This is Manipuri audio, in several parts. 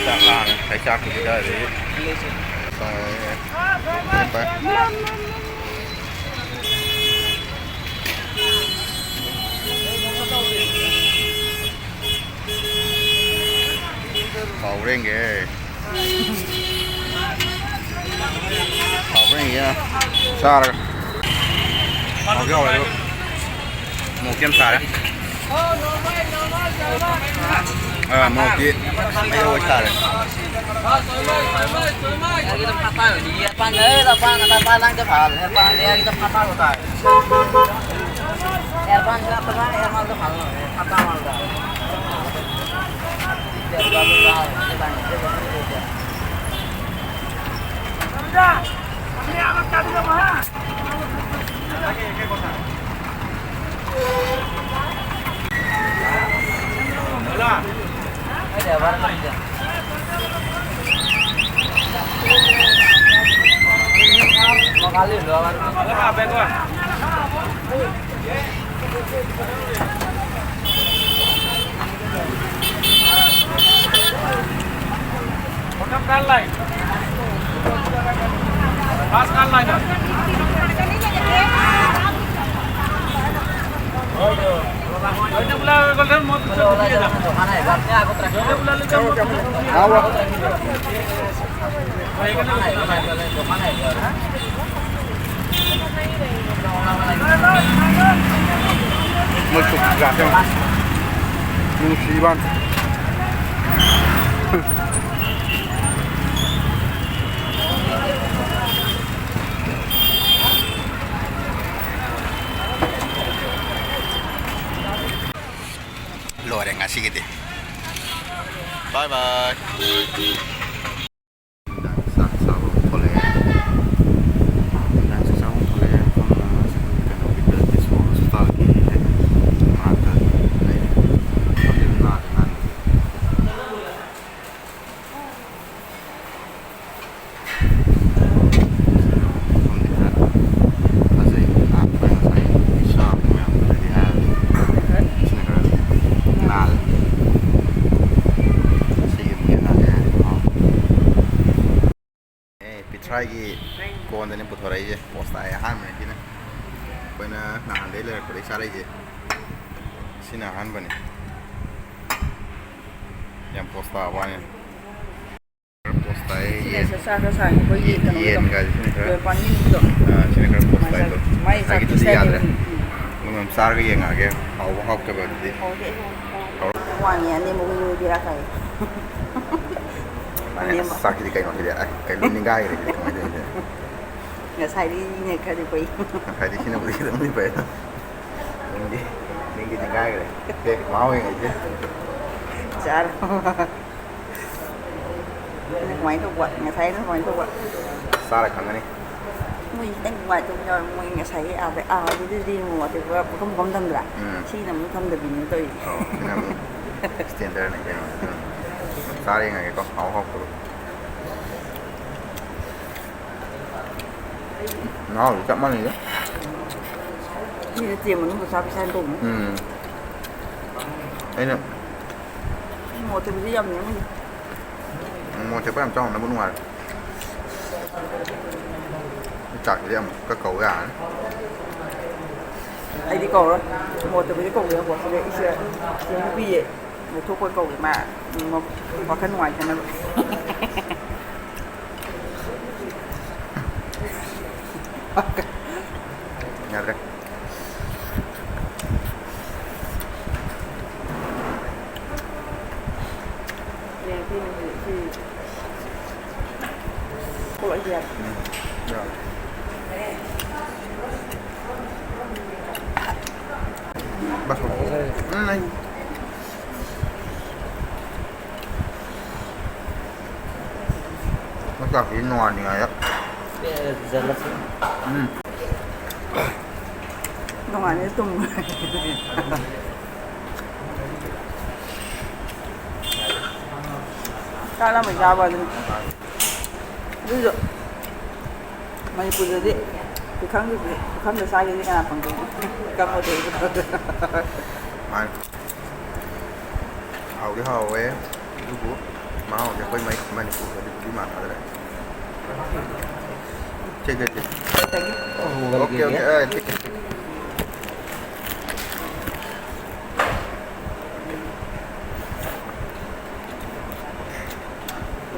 จากล่างใช้จากที่ได้เลยไปเขาเร่งเงี้ยเขาเร่งเงี้ยซาเลยเอาเกี่ยวอะไรดูหมูเกี๊ยมซาเลยหมูกี้ไม่รู้ซาเลยkita patah di depan depan lang cepat depan dia kita patah udah depan nggak pernah depan tuh hal patah malah depan udah depan udah ini amat tadi sama lagi kayak kota bola ada warna aja mau kali dua kali apa gua Kodam kalai pas kalai dah Ini pula golden mau tu dia dah. Mana ya? Gasnya aku terakhir. Ini pula lecam. Awak. Baik kan? Mana ya? Masuk gasnya. Musiban. Lo ada ngasih gitu. Bye bye. Try con dan putar aja posta ya han ini na pernah nahan deh lah kalau isara aja sini nahan bani yang posta awalnya posta ya yen kali sini kan sini kan posta itu lagi tu dia ada memang besar ke yang agak hau ke berarti wangi ni mau dia kai sakit di kain tidak kain ini gaya gitu nggak saya ini kali boy kayak di sini begitu nih pak ini gini gaya deh mau yang aja jar ngoài thuốc quật nhà thấy nó ngoài thuốc quật sao lại khẳng này mình đánh ngoài thuốc rồi mình nhà thấy đi mà thì không quan tâm được khi nào mới không được mình tôi standard này sao đây ngày có hậu học rồi nó chậm ăn gì đó như tiền mình không sao bị sai cùng đấy nè một thì bị dầm nhé một thì phải làm trong nó bên ngoài chặt đi em cái cầu gà đấy anh đi cầu đó một thì bị cầu nữa một thì bị xe bị gì một thuốc quay cầu mà một khăn ngoài cho nó nhặt đây cô loại gì ạ? Rồi. Bắt đầu này nó gặp cái nồi này á Ngon ăn cái tung Cái là mình ra vào ví dụ mày bây giờ đi cái kháng được sai cái gì cả bằng cái cầm một thứ mày hầu cái hầu ấy Mau che poi mai pure di mano dai. Check it. Okay, okay. Check it.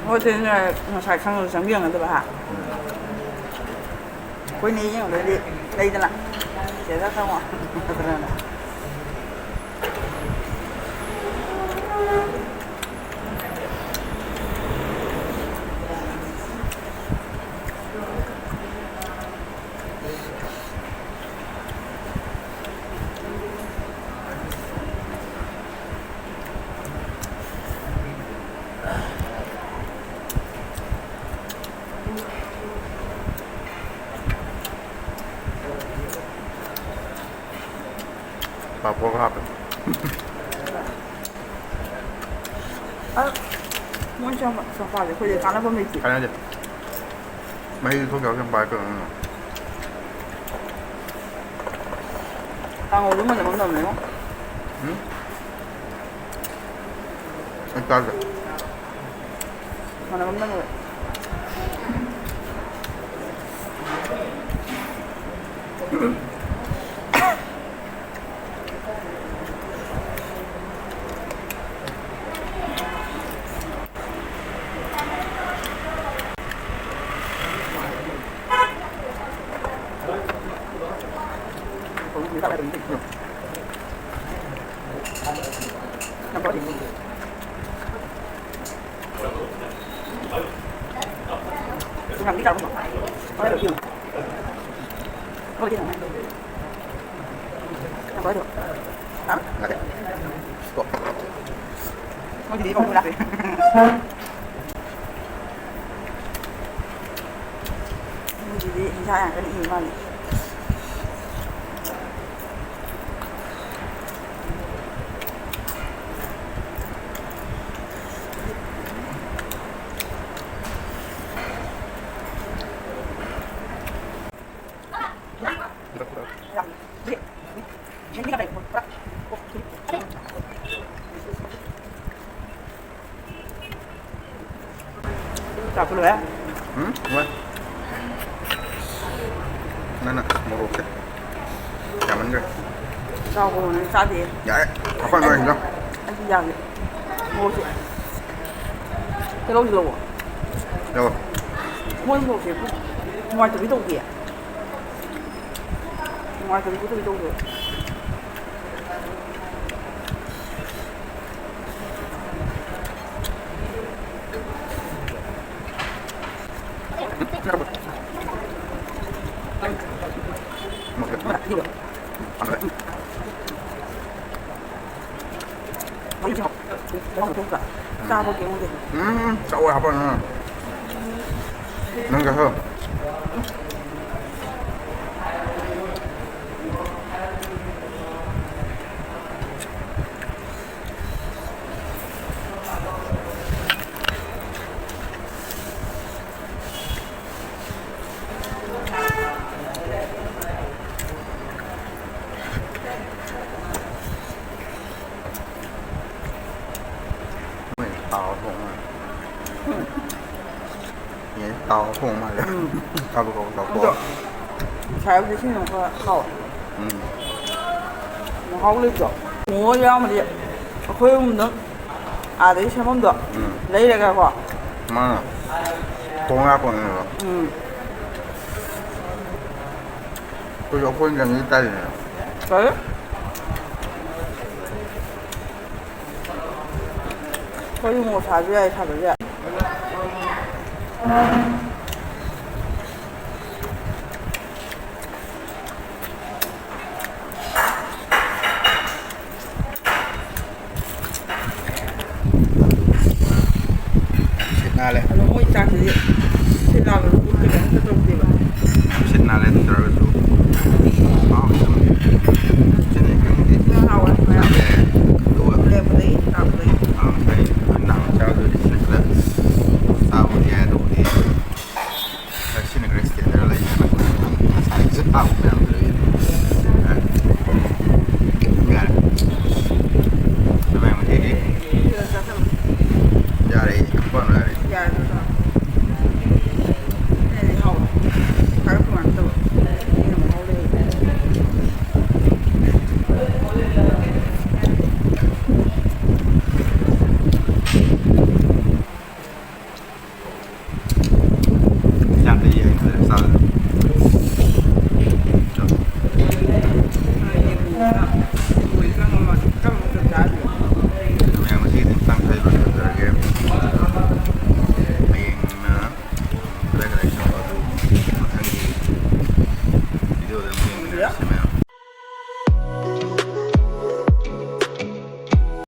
Hồi thì nó xài khăn rồi sáng miệng rồi tôi bảo quên đi nhá đây đây đây là sẽ ra sao ạ What happened? muốn cho phải thì bây giờ ăn nó vẫn bị Cái này đi. Mấy thuốc gạo trong bài cơ. tao ngồi đúng mà món đồng này không? Anh ta rồi. Mà nó món đồng rồi. Không có gì. Tôi làm cái đâu không? Có được chưa? Có chứ nào? Không có được. Đó. Là cái. Stop. Có gì đi không đặt đi. Gì đi, sao à? Cái gì mà chào cô lưỡi What? Nana, mau roket. Jangan deh. chào cô lưỡi sao thì Ya, apa yang bilang? anh xin chào chị mua chị cái lâu gì lâu à Yo, mua một chị ngoài từ cái đâu kìa ngoài từ cái đâu rồi kenapa? Mau ke? đi được Apa? mấy chọc đó là không cả sao có kiểu gì Sao apa nih? Nggak hả? Tao không mà. Tao không mà. Tao không tao có. 잘 드시는 거 하오 하고 그랬죠 뭐야 말이야 거기 보면 아들이 시험도 내일에 가고 Mana? Kung ako nila. Kung ako yung ganito nila. 그래? 거기 뭐 사줘야 사줘야 Nale. 너무 이상하지 신랑을 웃기게